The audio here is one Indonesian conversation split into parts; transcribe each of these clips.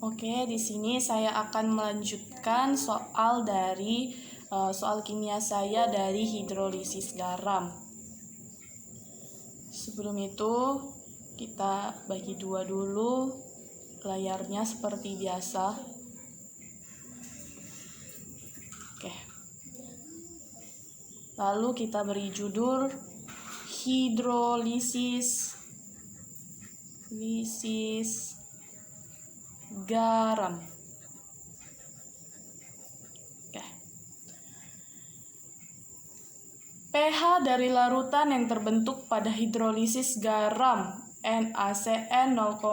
Oke, di sini saya akan melanjutkan soal dari soal kimia saya dari hidrolisis garam. Sebelum itu, kita bagi dua dulu layarnya seperti biasa. Oke. Lalu kita beri judul hidrolisis garam. Oke. pH dari larutan yang terbentuk pada hidrolisis garam NaCN 0,01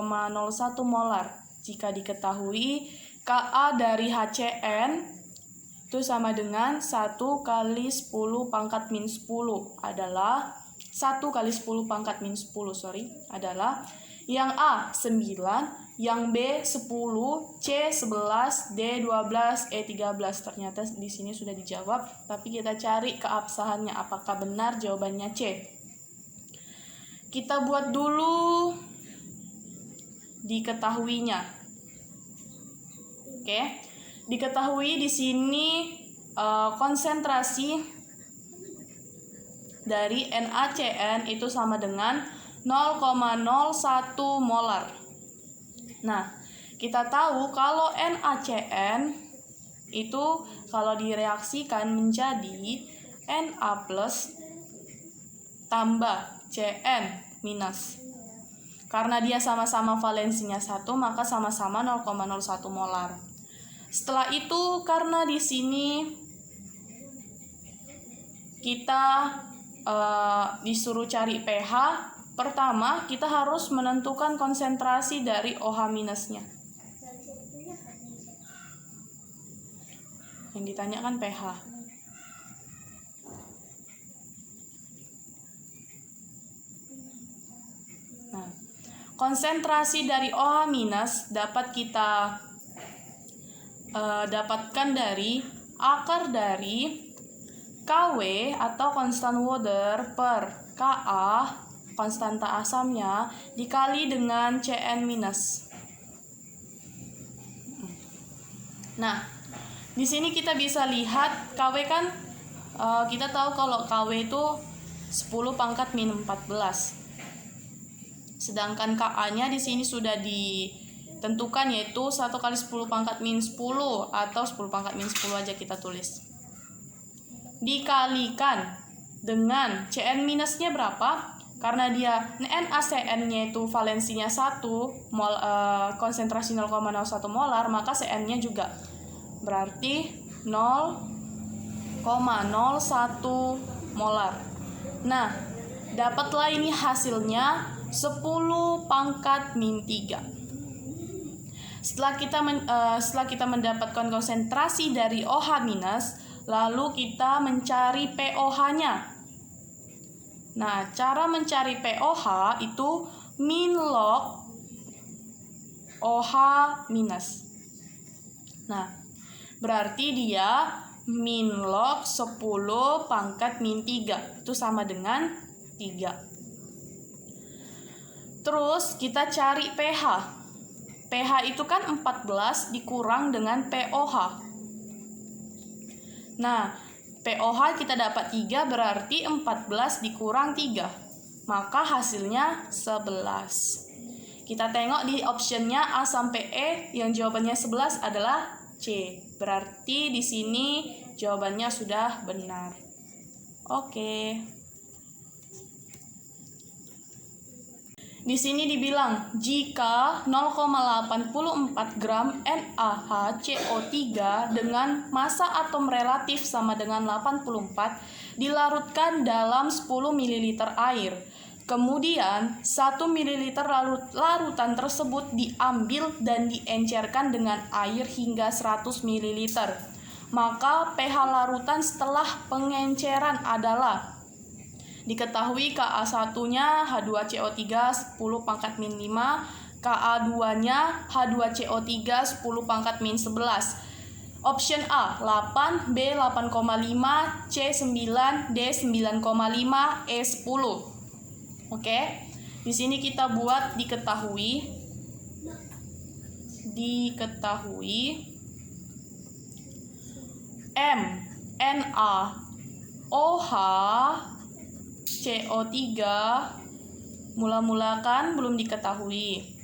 molar. Jika diketahui Ka dari HCN itu sama dengan 1 kali 10 pangkat min 10 adalah 1 kali 10 pangkat min 10 adalah yang A 9, yang B 10, C 11, D 12, E 13. Ternyata di sini sudah dijawab, tapi kita cari keabsahannya apakah benar jawabannya C. Kita buat dulu diketahuinya. Oke. Diketahui di sini konsentrasi dari NaCN itu sama dengan 0,01 molar. Nah, kita tahu kalau NaCN itu kalau direaksikan menjadi Na plus tambah Cn minus. Karena dia sama-sama valensinya 1, maka sama-sama 0,01 molar. Setelah itu, karena di sini kita disuruh cari pH, pertama kita harus menentukan konsentrasi dari OH minusnya. Yang ditanyakan pH. Nah, konsentrasi dari OH minus dapat kita dapatkan dari akar dari Kw atau konstan water per Ka konstanta asamnya dikali dengan Cn minus. Nah, di sini kita bisa lihat Kw kan kita tahu kalau Kw itu 10 pangkat min 14. Sedangkan Ka-nya di sini sudah ditentukan yaitu 1 kali 10 pangkat min 10 atau 10 pangkat min 10 aja kita tulis. Dikalikan dengan Cn minusnya berapa? Karena dia NaCN-nya itu valensinya 1, konsentrasi 0,01 molar, maka Cn-nya juga berarti 0,01 molar. Nah, dapatlah ini hasilnya 10 pangkat min 3. Setelah kita mendapatkan konsentrasi dari OH minus, lalu kita mencari pOH-nya. Nah, cara mencari pOH itu min log OH minus. Nah, berarti dia min log 10 pangkat min 3. Itu sama dengan 3. Terus kita cari pH. pH itu kan 14 dikurang dengan pOH. Nah, pOH kita dapat 3 berarti 14 dikurang 3. Maka hasilnya 11. Kita tengok di optionnya A sampai E, yang jawabannya 11 adalah C. Berarti di sini jawabannya sudah benar. Oke. Di sini dibilang jika 0,84 gram NaHCO3 dengan massa atom relatif sama dengan 84 dilarutkan dalam 10 ml air. Kemudian 1 ml larutan tersebut diambil dan diencerkan dengan air hingga 100 ml. Maka pH larutan setelah pengenceran adalah diketahui Ka1-nya H2CO3 10 pangkat min 5, Ka2-nya H2CO3 10 pangkat min 11. Option A 8, B 8,5, C 9, D 9,5, E 10. Oke. Di sini kita buat diketahui diketahui MnAOH CO3 mula-mula kan belum diketahui.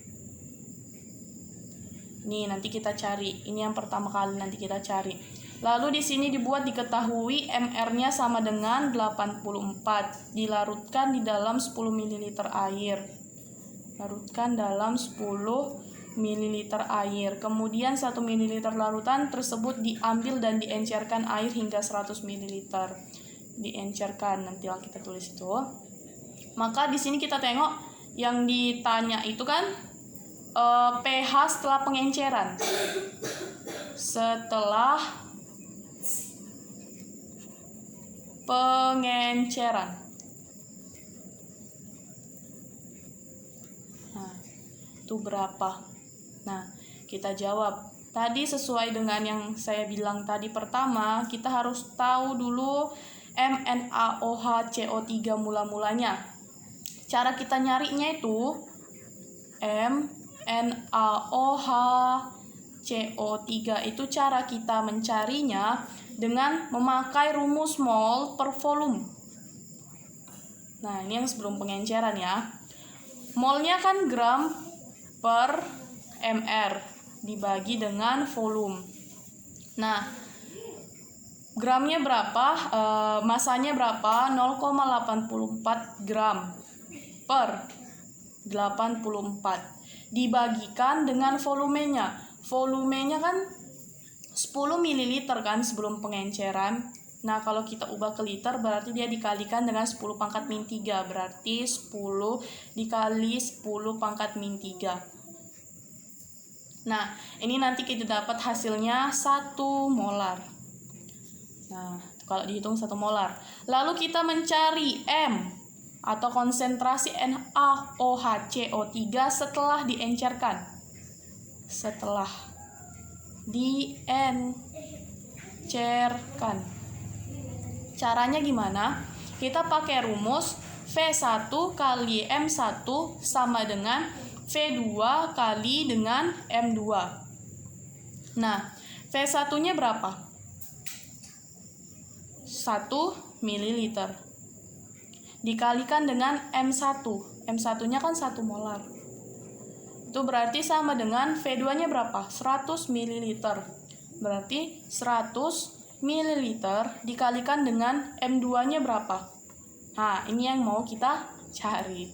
Nih, nanti kita cari. Ini yang pertama kali nanti kita cari. Lalu di sini dibuat diketahui MR-nya sama dengan 84. Dilarutkan di dalam 10 ml air. Larutkan dalam 10 ml air. Kemudian 1 ml larutan tersebut diambil dan diencerkan air hingga 100 ml. Diencerkan, nanti kita tulis itu. Maka di sini kita tengok yang ditanya itu kan pH setelah pengenceran. Setelah pengenceran. Nah, itu berapa? Nah, kita jawab. Tadi sesuai dengan yang saya bilang tadi pertama, kita harus tahu dulu MnAOH CO3 mula-mulanya. Cara kita nyarinya itu MnAOH CO3 itu cara kita mencarinya dengan memakai rumus mol per volume. Nah, ini yang sebelum pengenceran ya. Molnya kan gram per mr dibagi dengan volume. Nah, gramnya berapa? Masanya berapa? 0,84 gram per 84 dibagikan dengan volumenya. Volumenya kan 10 ml kan sebelum pengenceran. Nah, kalau kita ubah ke liter berarti dia dikalikan dengan 10 pangkat min 3. Berarti 10 dikali 10 pangkat min 3. Nah, ini nanti kita dapat hasilnya 1 molar. Nah, kalau dihitung 1 molar. Lalu kita mencari M atau konsentrasi NaOH CO3 setelah diencerkan. Setelah diencerkan. Caranya gimana? Kita pakai rumus V1 kali M1 sama dengan V2 kali dengan M2. Nah, V1-nya berapa? 1 ml. Dikalikan dengan M1. M1-nya kan 1 molar. Itu berarti sama dengan V2-nya berapa? 100 ml. Berarti 100 ml dikalikan dengan M2-nya berapa? Nah, ini yang mau kita cari.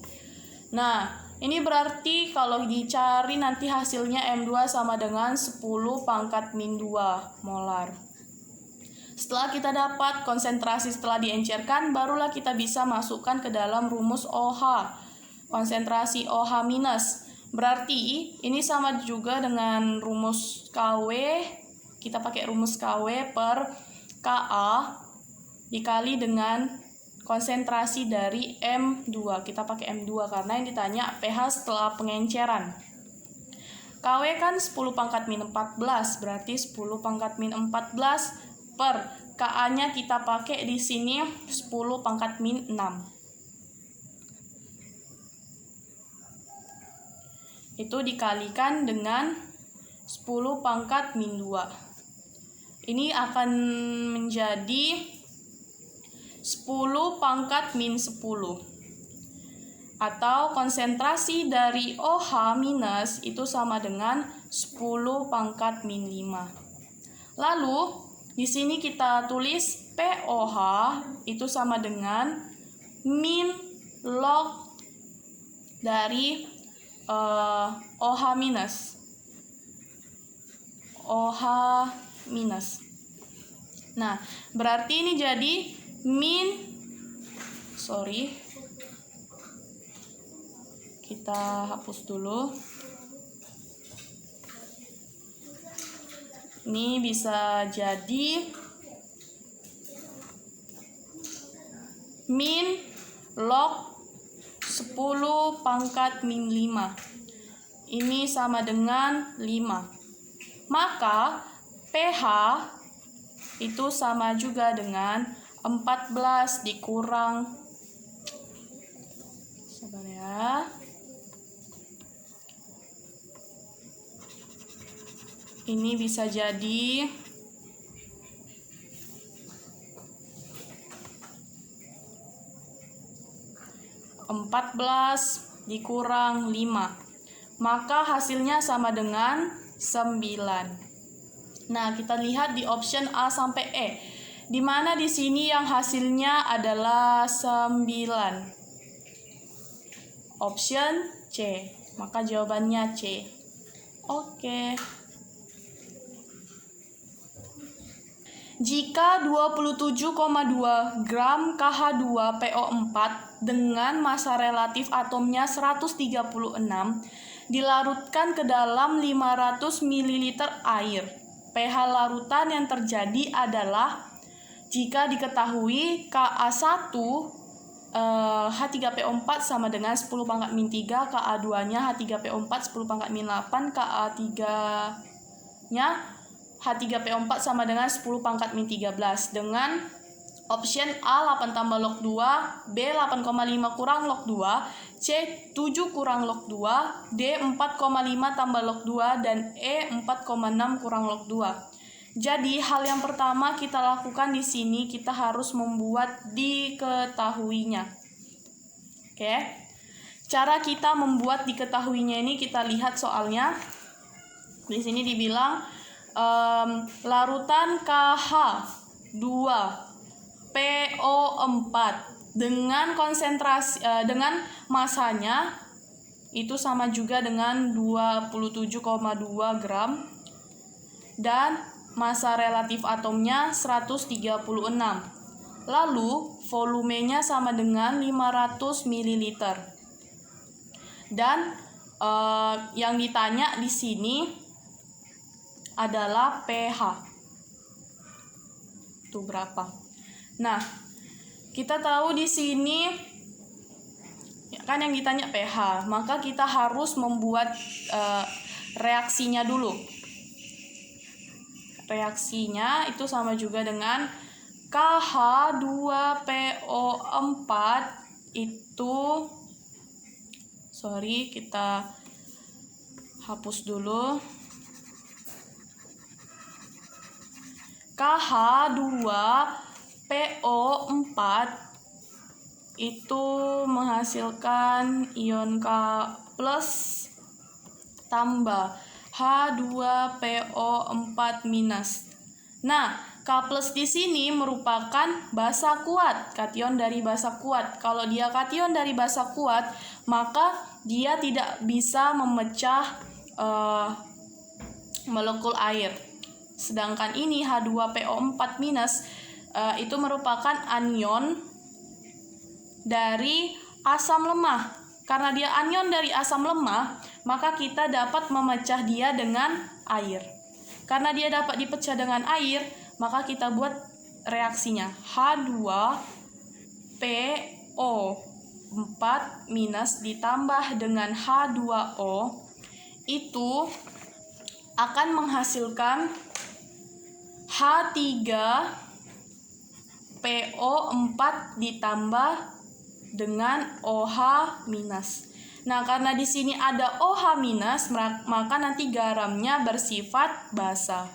Nah, ini berarti kalau dicari nanti hasilnya M2 sama dengan 10 pangkat min 2 molar. Setelah kita dapat konsentrasi setelah diencerkan, barulah kita bisa masukkan ke dalam rumus OH. Konsentrasi OH minus. Berarti ini sama juga dengan rumus KW. Kita pakai rumus KW per KA dikali dengan konsentrasi dari M2. Kita pakai M2 karena yang ditanya pH setelah pengenceran. KW kan 10 pangkat min 14, berarti 10 pangkat min 14 per KA-nya kita pakai di sini 10 pangkat min 6. Itu dikalikan dengan 10 pangkat min 2. Ini akan menjadi 10 pangkat min 10. Atau konsentrasi dari OH minus itu sama dengan 10 pangkat min 5. Lalu di sini kita tulis POH itu sama dengan min log dari OH minus. OH minus. Nah, berarti ini jadi kita hapus dulu. Ini bisa jadi min log 10 pangkat min 5. Ini sama dengan 5. Maka pH itu sama juga dengan 14 dikurang, sabar ya, Ini bisa jadi 14 dikurang 5. Maka hasilnya sama dengan 9. Nah, kita lihat di option A sampai E. Di mana di sini yang hasilnya adalah 9? Option C. Maka jawabannya C. Oke. Jika 27,2 gram KH2PO4 dengan massa relatif atomnya 136 dilarutkan ke dalam 500 ml air, pH larutan yang terjadi adalah jika diketahui Ka1 H3PO4 sama dengan 10 pangkat min 3, Ka2-nya H3PO4 10 pangkat min 8, Ka3-nya H3PO4 sama dengan 10 pangkat min 13 dengan option A 8 tambah log 2, B 8,5 kurang log 2, C 7 kurang log 2, D 4,5 tambah log 2, dan E 4,6 kurang log 2. Jadi hal yang pertama kita lakukan di sini kita harus membuat diketahuinya. Oke. Cara kita membuat diketahuinya ini kita lihat soalnya. Di sini dibilang larutan KH2PO4 dengan konsentrasi dengan masanya itu sama juga dengan 27,2 gram dan massa relatif atomnya 136. Lalu volumenya sama dengan 500 ml. Dan yang ditanya di sini adalah pH. Itu berapa? Nah, kita tahu di sini kan yang ditanya pH, maka kita harus membuat reaksinya dulu. Reaksinya itu sama juga dengan KH2PO4 itu, kita hapus dulu. KH2PO4 itu menghasilkan ion K+ tambah H2PO4-. Nah, K+ di sini merupakan basa kuat, kation dari basa kuat. Kalau dia kation dari basa kuat, maka dia tidak bisa memecah molekul air. Sedangkan ini H2PO4- itu merupakan anion dari asam lemah. Karena dia anion dari asam lemah, maka kita dapat memecah dia dengan air. Karena dia dapat dipecah dengan air, maka kita buat reaksinya. H2PO4- ditambah dengan H2O itu akan menghasilkan H3PO4 ditambah dengan OH-. Nah, karena di sini ada OH-, maka nanti garamnya bersifat basa.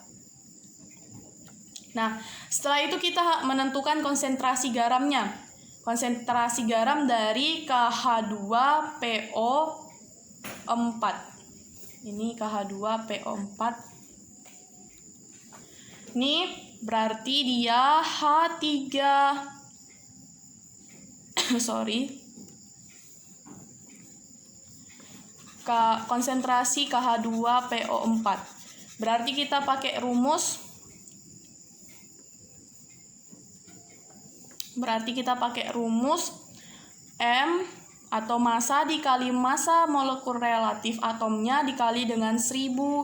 Nah, setelah itu kita menentukan konsentrasi garamnya. Konsentrasi garam dari KH2PO4. Ini KH2PO4. Ini berarti dia konsentrasi KH2PO4. Berarti kita pakai rumus. M atau massa dikali massa molekul relatif atomnya dikali dengan 1000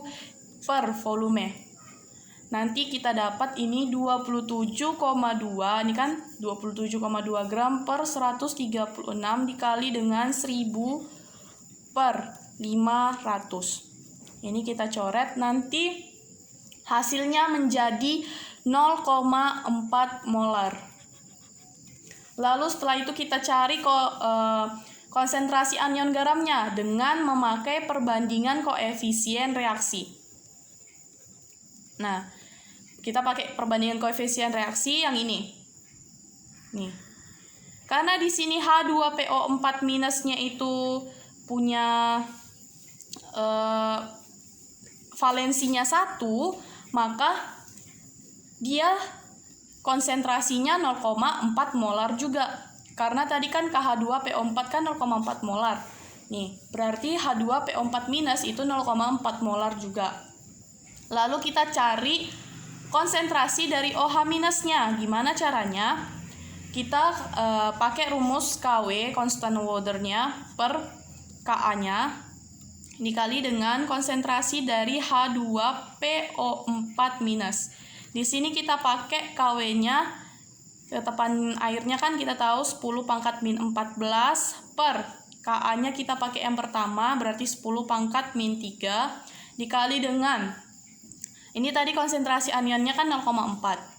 per volume. Nanti kita dapat ini 27,2, ini kan 27,2 gram per 136 dikali dengan 1000 per 500. Ini kita coret, nanti hasilnya menjadi 0,4 molar. Lalu setelah itu kita cari konsentrasi anion garamnya dengan memakai perbandingan koefisien reaksi. Nah, kita pakai perbandingan koefisien reaksi yang ini. Nih. Karena di sini H2PO4 minusnya itu punya valensinya 1, maka dia konsentrasinya 0,4 molar juga. Karena tadi kan KH2PO4 kan 0,4 molar. Nih, berarti H2PO4 minus itu 0,4 molar juga. Lalu kita cari konsentrasi dari OH minusnya. Gimana caranya? Kita pakai rumus KW, constant water-nya, per Ka-nya, dikali dengan konsentrasi dari H2PO4 minus. Di sini kita pakai KW-nya, tetapan airnya kan kita tahu 10 pangkat min 14 per Ka-nya kita pakai yang pertama, berarti 10 pangkat min 3, dikali dengan, ini tadi konsentrasi aniannya kan 0,4.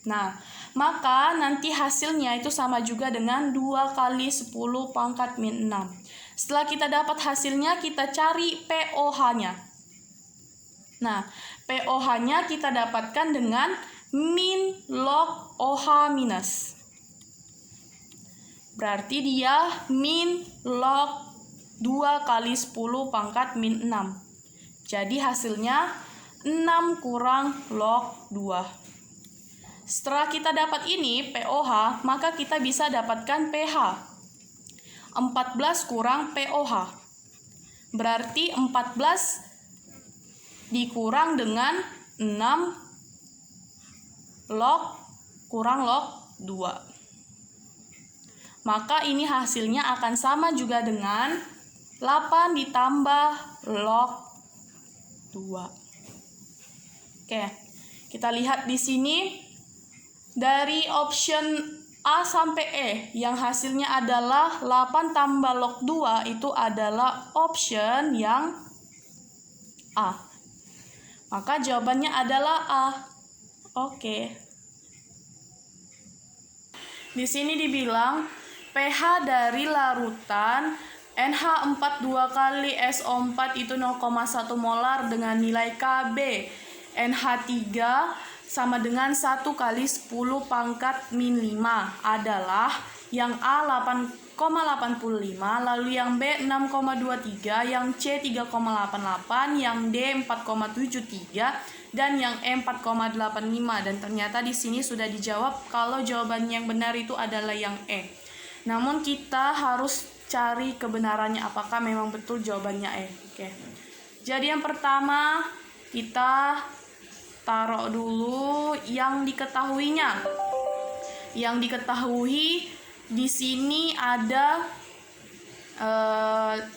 Nah, maka nanti hasilnya itu sama juga dengan 2 kali 10 pangkat min 6. Setelah kita dapat hasilnya, kita cari POH-nya. Nah, POH-nya kita dapatkan dengan min log OH minus. Berarti dia min log 2 kali 10 pangkat min 6. Jadi hasilnya 6 kurang log 2. Setelah kita dapat ini, POH, maka kita bisa dapatkan pH. 14 kurang POH. Berarti 14 dikurang dengan 6 log kurang log 2. Maka ini hasilnya akan sama juga dengan 8 ditambah log 2. Oke, kita lihat di sini. Dari option A sampai E yang hasilnya adalah 8 tambah log 2 itu adalah option yang A. Maka jawabannya adalah A. Oke. Di sini dibilang pH dari larutan NH4 2 kali SO4 itu 0,1 molar dengan nilai Kb NH3 sama dengan 1 kali 10 pangkat min 5 adalah yang A 8,85, lalu yang B 6,23, yang C 3,88, yang D 4,73, dan yang E 4,85. Dan ternyata di sini sudah dijawab kalau jawaban yang benar itu adalah yang E. Namun kita harus cari kebenarannya apakah memang betul jawabannya E. Oke. Jadi yang pertama kita taruh dulu yang diketahuinya. Yang diketahui di sini ada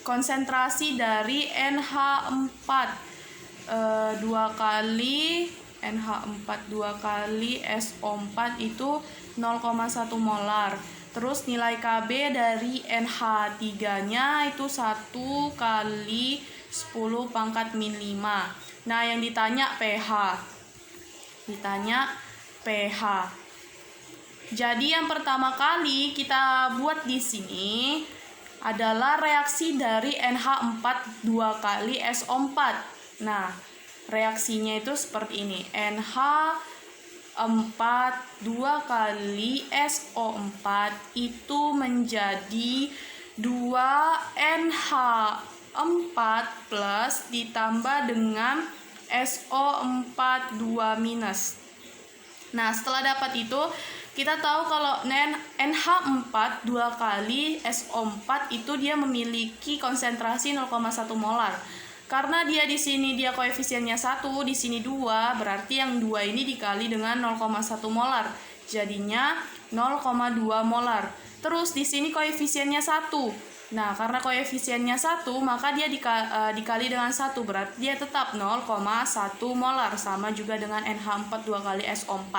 konsentrasi dari NH4 2 kali SO4 itu 0,1 molar. Terus nilai Kb dari NH3-nya itu 1 kali 10 pangkat min 5. Nah, yang ditanya pH. Jadi yang pertama kali kita buat di sini adalah reaksi dari NH4 2 kali SO4. Nah, reaksinya itu seperti ini. NH4 2 kali SO4 itu menjadi 2NH4 plus ditambah dengan SO4 2 minus. Nah, setelah dapat itu, kita tahu kalau NH4 2 kali SO4 itu dia memiliki konsentrasi 0,1 molar. Karena dia di sini dia koefisiennya 1, di sini 2, berarti yang 2 ini dikali dengan 0,1 molar. Jadinya 0,2 molar. Terus di sini koefisiennya 1. Nah, karena koefisiennya 1, maka dia dikali dengan 1, berarti dia tetap 0,1 molar, sama juga dengan NH4 2 kali SO4.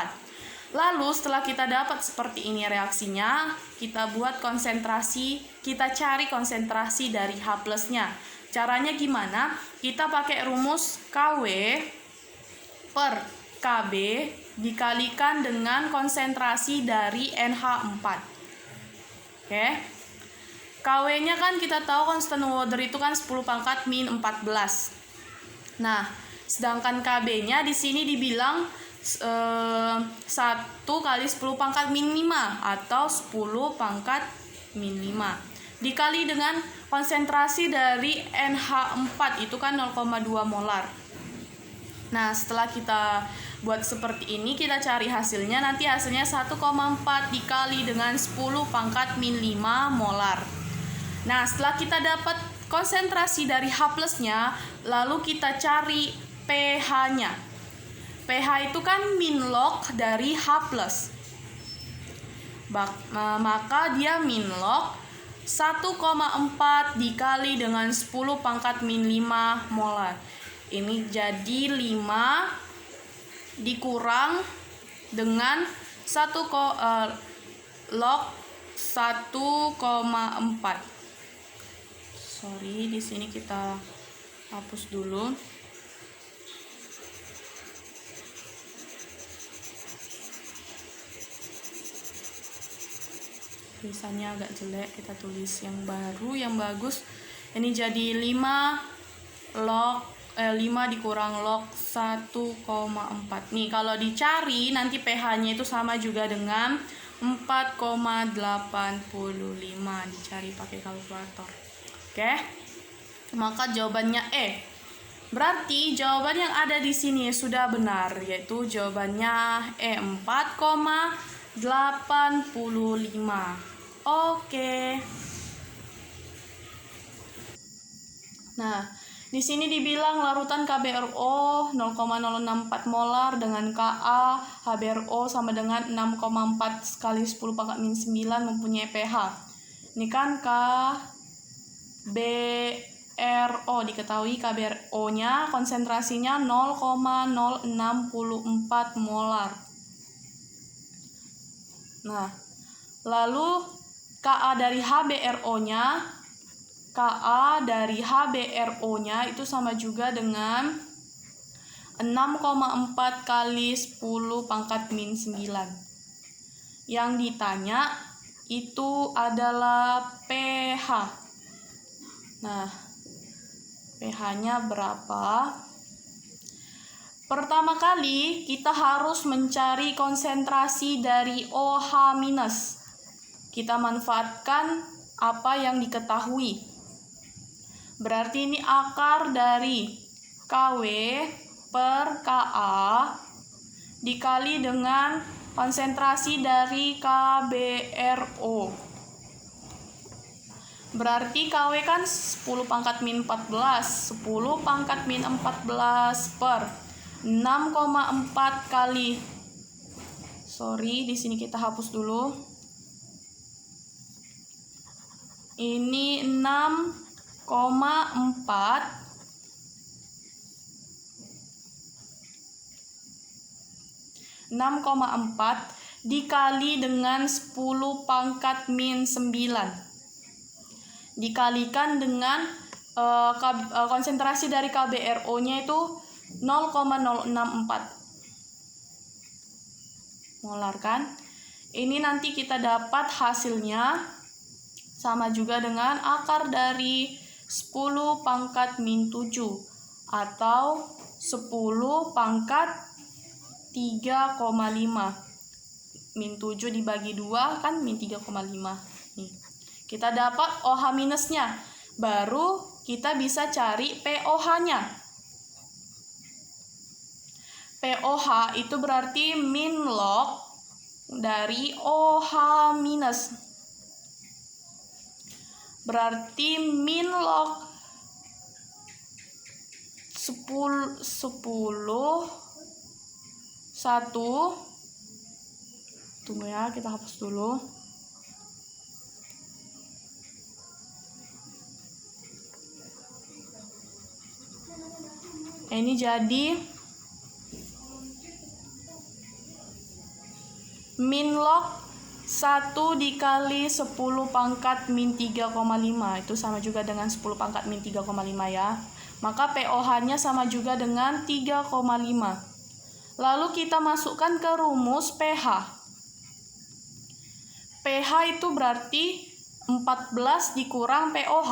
Lalu setelah kita dapat seperti ini reaksinya, kita buat konsentrasi, kita cari konsentrasi dari H plusnya. Caranya gimana? Kita pakai rumus KW per KB dikalikan dengan konsentrasi dari NH4. Oke. KW-nya kan kita tahu constant water itu kan 10 pangkat min 14. Nah, Sedangkan KB-nya di sini dibilang 1 kali 10 pangkat min 5 atau 10 pangkat min 5 dikali dengan konsentrasi dari NH4 itu kan 0,2 molar. Nah, setelah kita buat seperti ini, kita cari hasilnya. Nanti hasilnya 1,4 dikali dengan 10 pangkat min 5 molar. Nah, setelah kita dapat konsentrasi dari H plusnya, lalu kita cari pH-nya. pH itu kan min log dari H plus. Maka dia min log 1,4 dikali dengan 10 pangkat min 5 molar. Ini jadi 5 dikurang dengan log 1,4. Sorry, di sini kita hapus dulu. Tulisannya agak jelek, kita tulis yang baru, yang bagus. Ini jadi 5 dikurang log 1,4. Nih, kalau dicari nanti pH-nya itu sama juga dengan 4,85. Dicari pakai kalkulator. Oke. Maka jawabannya E. Berarti jawaban yang ada di sini sudah benar, yaitu jawabannya E, 4,85. Oke. Nah, di sini dibilang larutan KBRO 0,064 molar dengan Ka HBRO sama dengan 6,4 kali 10 pangkat min 9 mempunyai pH. Ini kan KBRO, diketahui KBRO-nya konsentrasinya 0,064 molar. Nah, lalu Ka dari HBRO-nya itu sama juga dengan 6,4 kali 10 pangkat min 9. Yang ditanya itu adalah pH. Nah, pH-nya berapa? Pertama kali kita harus mencari konsentrasi dari OH-. Kita manfaatkan apa yang diketahui. Berarti ini akar dari KW per Ka dikali dengan konsentrasi dari KBRO. Berarti KW kan 10 pangkat min 14. 10 pangkat min 14 per 6,4 kali. Sorry, di sini kita hapus dulu. Ini 6,4 dikali dengan 10 pangkat min 9 dikalikan dengan konsentrasi dari KBRO-nya itu 0,064 molar kan. Ini nanti kita dapat hasilnya sama juga dengan akar dari 10 pangkat min 7 atau 10 pangkat 3,5. Min 7 dibagi 2 kan min 3,5. Nih, kita dapat OH minusnya. Baru kita bisa cari POH-nya. POH itu berarti min log dari OH minus. Berarti min log 1 tunggu ya, kita hapus dulu. Ini jadi min log 1 dikali 10 pangkat min 3,5 itu sama juga dengan 10 pangkat min 3,5 ya. Maka POH-nya sama juga dengan 3,5. Lalu kita masukkan ke rumus pH. pH itu berarti 14 dikurang POH.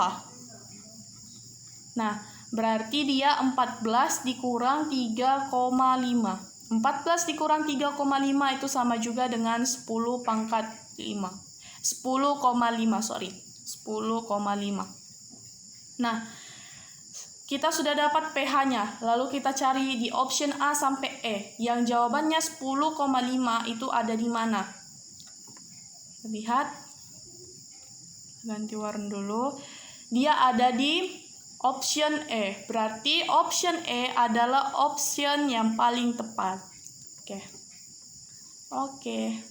Nah, Berarti dia 14 dikurang 3,5. 14 dikurang 3,5 itu sama juga dengan 10 pangkat 5. 10,5, sorry. 10,5. Nah, kita sudah dapat pH-nya. Lalu kita cari di option A sampai E. Yang jawabannya 10,5 itu ada di mana? Lihat. Ganti warna dulu. Dia ada di option E. Berarti option E adalah option yang paling tepat. Oke.